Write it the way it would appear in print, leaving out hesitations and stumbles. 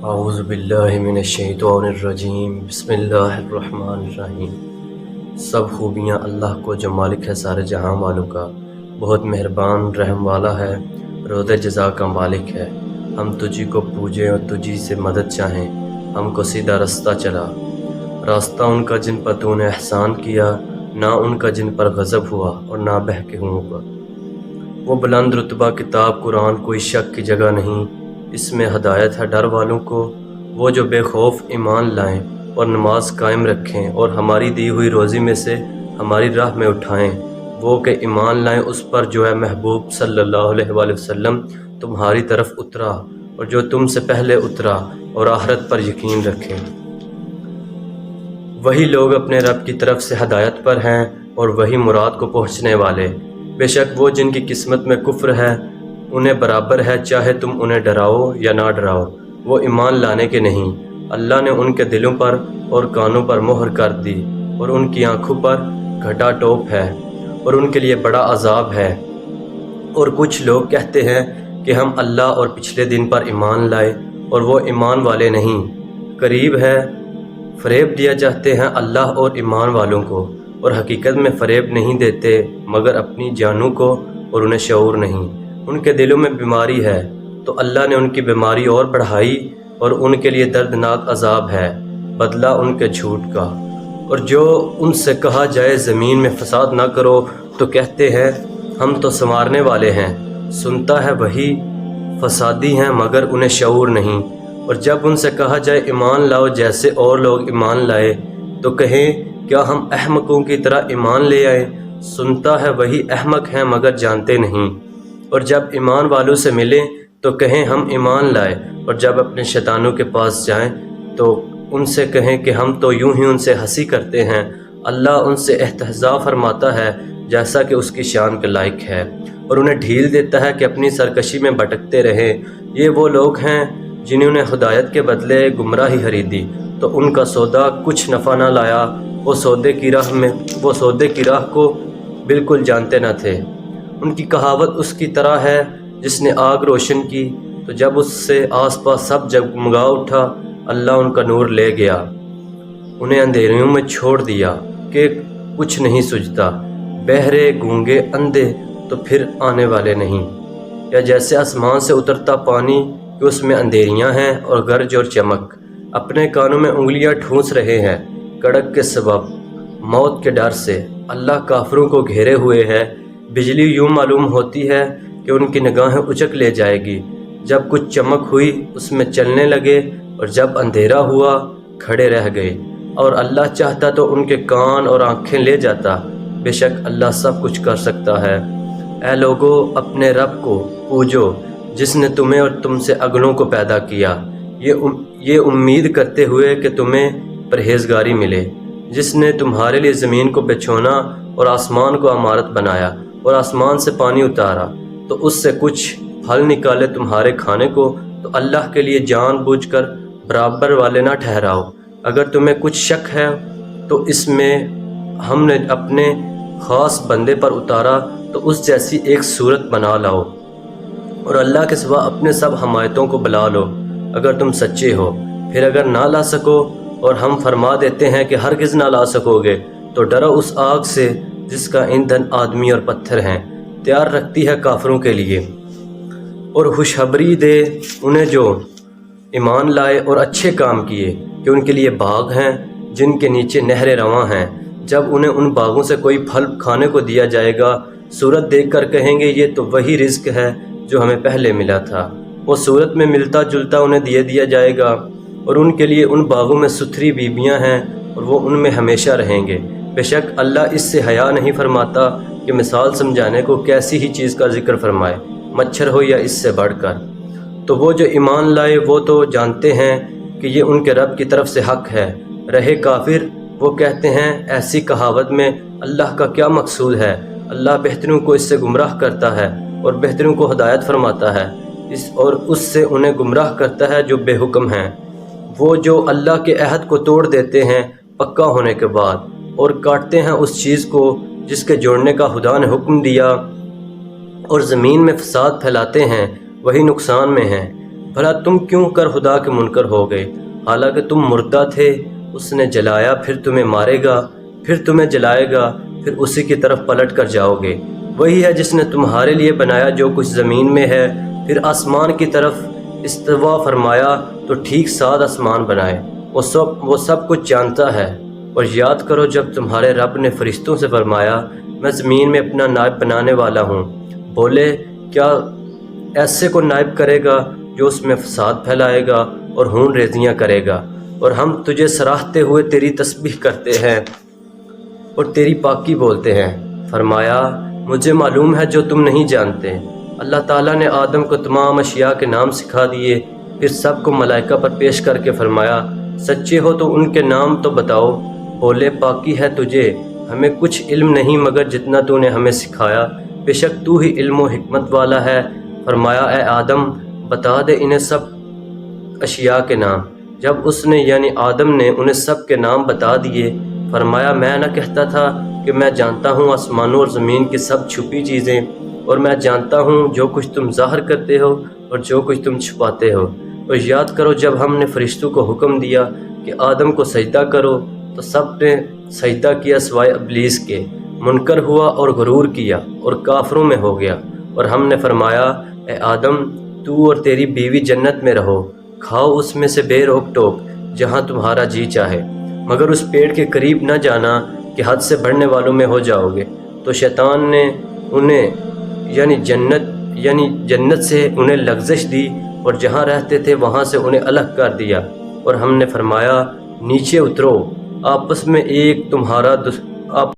اعوذ باللہ من الشیطان الرجیم، بسم اللہ الرحمن الرحیم۔ سب خوبیاں اللہ کو جو مالک ہے سارے جہاں والوں کا، بہت مہربان رحم والا ہے، روز جزا کا مالک ہے۔ ہم تجھی کو پوجیں اور تجھی سے مدد چاہیں، ہم کو سیدھا رستہ چلا۔ راستہ ان کا جن پر تو نے احسان کیا، نہ ان کا جن پر غضب ہوا اور نہ بہکہوں کا۔ وہ بلند رتبہ کتاب قرآن کوئی شک کی جگہ نہیں، اس میں ہدایت ہے ڈر والوں کو۔ وہ جو بے خوف ایمان لائیں اور نماز قائم رکھیں اور ہماری دی ہوئی روزی میں سے ہماری راہ میں اٹھائیں، وہ کہ ایمان لائیں اس پر جو ہے محبوب صلی اللہ علیہ وآلہ وسلم تمہاری طرف اترا اور جو تم سے پہلے اترا، اور آخرت پر یقین رکھیں۔ وہی لوگ اپنے رب کی طرف سے ہدایت پر ہیں اور وہی مراد کو پہنچنے والے۔ بے شک وہ جن کی قسمت میں کفر ہے انہیں برابر ہے، چاہے تم انہیں ڈراؤ یا نہ ڈراؤ، وہ ایمان لانے کے نہیں۔ اللہ نے ان کے دلوں پر اور کانوں پر مہر کر دی اور ان کی آنکھوں پر گھٹا ٹوپ ہے اور ان کے لیے بڑا عذاب ہے۔ اور کچھ لوگ کہتے ہیں کہ ہم اللہ اور پچھلے دن پر ایمان لائے، اور وہ ایمان والے نہیں۔ قریب ہے فریب دیا چاہتے ہیں اللہ اور ایمان والوں کو، اور حقیقت میں فریب نہیں دیتے مگر اپنی جانوں کو، اور انہیں شعور نہیں۔ ان کے دلوں میں بیماری ہے تو اللہ نے ان کی بیماری اور بڑھائی، اور ان کے لیے دردناک عذاب ہے بدلہ ان کے جھوٹ کا۔ اور جو ان سے کہا جائے زمین میں فساد نہ کرو تو کہتے ہیں ہم تو سنوارنے والے ہیں۔ سنتا ہے وہی فسادی ہیں مگر انہیں شعور نہیں۔ اور جب ان سے کہا جائے ایمان لاؤ جیسے اور لوگ ایمان لائے تو کہیں کیا ہم احمقوں کی طرح ایمان لے آئیں؟ سنتا ہے وہی احمق ہیں مگر جانتے نہیں۔ اور جب ایمان والوں سے ملیں تو کہیں ہم ایمان لائے، اور جب اپنے شیطانوں کے پاس جائیں تو ان سے کہیں کہ ہم تو یوں ہی ان سے ہنسی کرتے ہیں۔ اللہ ان سے استہزاء فرماتا ہے جیسا کہ اس کی شان کے لائق ہے، اور انہیں ڈھیل دیتا ہے کہ اپنی سرکشی میں بھٹکتے رہیں۔ یہ وہ لوگ ہیں جنہوں نے ہدایت کے بدلے گمراہی خریدی تو ان کا سودا کچھ نفع نہ لایا۔ وہ سودے کی راہ کو بالکل جانتے نہ تھے۔ ان کی کہاوت اس کی طرح ہے جس نے آگ روشن کی تو جب اس سے آس پاس سب جگمگا اٹھا، اللہ ان کا نور لے گیا، انہیں اندھیریوں میں چھوڑ دیا کہ کچھ نہیں سجھتا۔ بہرے گونگے اندھے تو پھر آنے والے نہیں، یا جیسے آسمان سے اترتا پانی کہ اس میں اندھیریاں ہیں اور گرج اور چمک۔ اپنے کانوں میں انگلیاں ٹھونس رہے ہیں کڑک کے سبب، موت کے ڈر سے۔ اللہ کافروں کو گھیرے ہوئے ہے۔ بجلی یوں معلوم ہوتی ہے کہ ان کی نگاہیں اچک لے جائے گی۔ جب کچھ چمک ہوئی اس میں چلنے لگے، اور جب اندھیرا ہوا کھڑے رہ گئے۔ اور اللہ چاہتا تو ان کے کان اور آنکھیں لے جاتا، بے شک اللہ سب کچھ کر سکتا ہے۔ اے لوگو اپنے رب کو پوجو جس نے تمہیں اور تم سے اگلوں کو پیدا کیا، یہ امید کرتے ہوئے کہ تمہیں پرہیزگاری ملے، جس نے تمہارے لیے زمین کو بچھونا اور آسمان کو عمارت بنایا، اور آسمان سے پانی اتارا تو اس سے کچھ پھل نکالے تمہارے کھانے کو، تو اللہ کے لیے جان بوجھ کر برابر والے نہ ٹھہراؤ۔ اگر تمہیں کچھ شک ہے تو اس میں ہم نے اپنے خاص بندے پر اتارا تو اس جیسی ایک صورت بنا لاؤ، اور اللہ کے سوا اپنے سب حمایتوں کو بلا لو اگر تم سچے ہو۔ پھر اگر نہ لا سکو اور ہم فرما دیتے ہیں کہ ہرگز نہ لا سکو گے، تو ڈرو اس آگ سے جس کا ایندھن آدمی اور پتھر ہیں، تیار رکھتی ہے کافروں کے لیے۔ اور خوشخبری دے انہیں جو ایمان لائے اور اچھے کام کیے کہ ان کے لیے باغ ہیں جن کے نیچے نہریں رواں ہیں۔ جب انہیں ان باغوں سے کوئی پھل کھانے کو دیا جائے گا، صورت دیکھ کر کہیں گے یہ تو وہی رزق ہے جو ہمیں پہلے ملا تھا۔ وہ صورت میں ملتا جلتا انہیں دیا جائے گا، اور ان کے لیے ان باغوں میں ستھری بیویاں ہیں اور وہ ان میں ہمیشہ رہیں گے۔ بے شک اللہ اس سے حیا نہیں فرماتا کہ مثال سمجھانے کو کیسی ہی چیز کا ذکر فرمائے، مچھر ہو یا اس سے بڑھ کر۔ تو وہ جو ایمان لائے وہ تو جانتے ہیں کہ یہ ان کے رب کی طرف سے حق ہے۔ رہے کافر، وہ کہتے ہیں ایسی کہاوت میں اللہ کا کیا مقصود ہے؟ اللہ بہتروں کو اس سے گمراہ کرتا ہے اور بہتروں کو ہدایت فرماتا ہے، اور اس سے انہیں گمراہ کرتا ہے جو بے حکم ہیں۔ وہ جو اللہ کے عہد کو توڑ دیتے ہیں پکا ہونے کے بعد، اور کاٹتے ہیں اس چیز کو جس کے جوڑنے کا خدا نے حکم دیا، اور زمین میں فساد پھیلاتے ہیں، وہی نقصان میں ہیں۔ بھلا تم کیوں کر خدا کے منکر ہو گئے؟ حالانکہ تم مردہ تھے، اس نے جلایا، پھر تمہیں مارے گا، پھر تمہیں جلائے گا، پھر اسی کی طرف پلٹ کر جاؤ گے۔ وہی ہے جس نے تمہارے لیے بنایا جو کچھ زمین میں ہے، پھر آسمان کی طرف استوا فرمایا تو ٹھیک 7 آسمان بنائے۔ وہ سب کچھ جانتا ہے۔ اور یاد کرو جب تمہارے رب نے فرشتوں سے فرمایا میں زمین میں اپنا نائب بنانے والا ہوں، بولے کیا ایسے کو نائب کرے گا جو اس میں فساد پھیلائے گا اور خون ریزیاں کرے گا؟ اور ہم تجھے سراہتے ہوئے تیری تسبیح کرتے ہیں اور تیری پاکی بولتے ہیں۔ فرمایا مجھے معلوم ہے جو تم نہیں جانتے۔ اللہ تعالیٰ نے آدم کو تمام اشیاء کے نام سکھا دیے، پھر سب کو ملائکہ پر پیش کر کے فرمایا سچے ہو تو ان کے نام تو بتاؤ۔ بولے پاکی ہے تجھے، ہمیں کچھ علم نہیں مگر جتنا تو نے ہمیں سکھایا، بے شک تو ہی علم و حکمت والا ہے۔ فرمایا اے آدم بتا دے انہیں سب اشیاء کے نام۔ جب اس نے یعنی آدم نے انہیں سب کے نام بتا دیے، فرمایا میں نہ کہتا تھا کہ میں جانتا ہوں آسمانوں اور زمین کی سب چھپی چیزیں، اور میں جانتا ہوں جو کچھ تم ظاہر کرتے ہو اور جو کچھ تم چھپاتے ہو۔ اور یاد کرو جب ہم نے فرشتوں کو حکم دیا کہ آدم کو سجدہ کرو تو سب نے سجدہ کیا سوائے ابلیس کے، منکر ہوا اور غرور کیا اور کافروں میں ہو گیا۔ اور ہم نے فرمایا اے آدم تو اور تیری بیوی جنت میں رہو، کھاؤ اس میں سے بے روک ٹوک جہاں تمہارا جی چاہے، مگر اس پیڑ کے قریب نہ جانا کہ حد سے بڑھنے والوں میں ہو جاؤ گے۔ تو شیطان نے انہیں یعنی جنت سے انہیں لغزش دی اور جہاں رہتے تھے وہاں سے انہیں الگ کر دیا۔ اور ہم نے فرمایا نیچے اترو، آپس میں ایک تمہارا